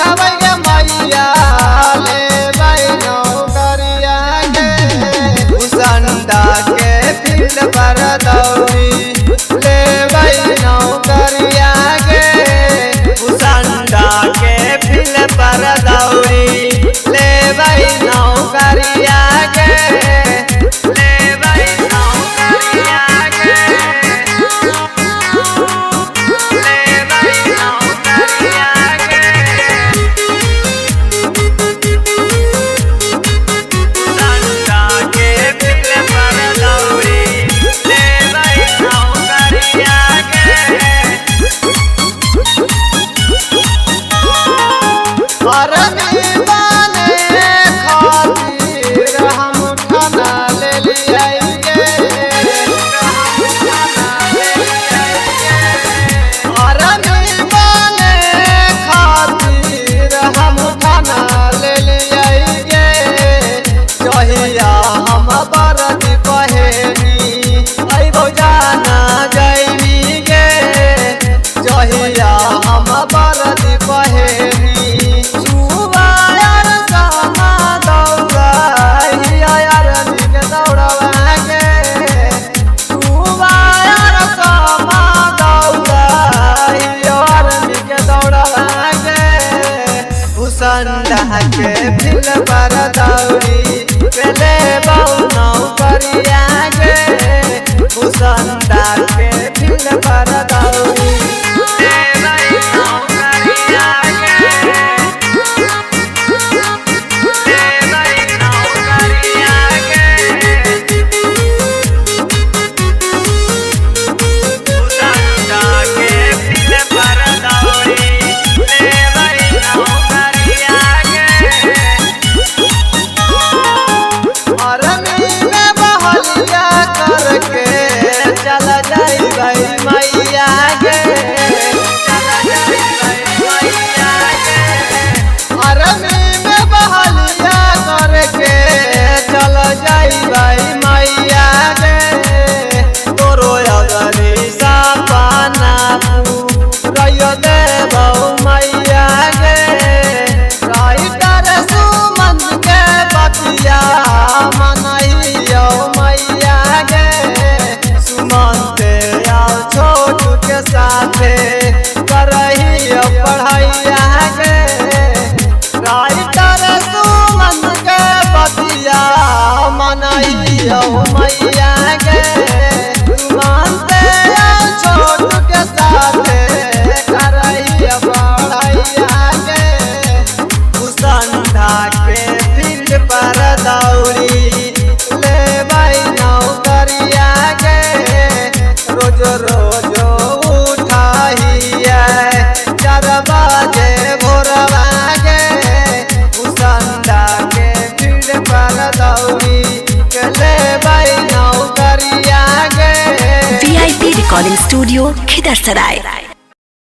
देखबै गे मैया लेबै नौकरिया गे उसंडा के फील्ड पर दौड़ी लेबै नौकरिया गे उसंडा के फील्ड पर दौड़ी लेबै नौकरिया गे लेबै नौकरिया गे लेबै नौकरिया गे उसंडा के फील्ड पर दौड़ी लेबै नौकरिया गे अरबी बने खातिर हम खाना ले लियै गे अरबी बने खातिर हम खाना ले लियै गे जहिया हम बरद पहेरी अइबो जाना जैबी गे जहिया हम बरद पहेरी उसंडा के फील्ड पर दौड़ी लेबै नौकरिया गे उसंडा के फील्ड पर दौड़ी लेबै नौकरिया गे लेबै नौकरिया गे उसंडा के फील्ड पर दौड़ी लेबै नौकरिया गे अरबी में बहलिया करके चल जइबै मैया गे चल जइबै मैया गे अरबी में बहलिया करके चल जइबै मैया गे तोरो अगरी सपना रहियो देबौ मैया गे राइटर सुमन के बतिया मनैयो मैया गे सुमन ते आओ छोटू के साथे करहियो पढ़ैया गे राइटर सुमन के बतिया मनैयो मैया गे सुमन ते आओ छोटू के साथे करहियो पढ़ैया गे उसंडा के फील्ड पर दौड़ी लेबै नौकरिया गे रोज रोज उठाइए 4 बजे भोरवा गे उसंडा के फील्ड पर दौड़ी लेबै नौकरिया गे VIP रिकॉर्डिंग स्टूडियो खिदरसराय।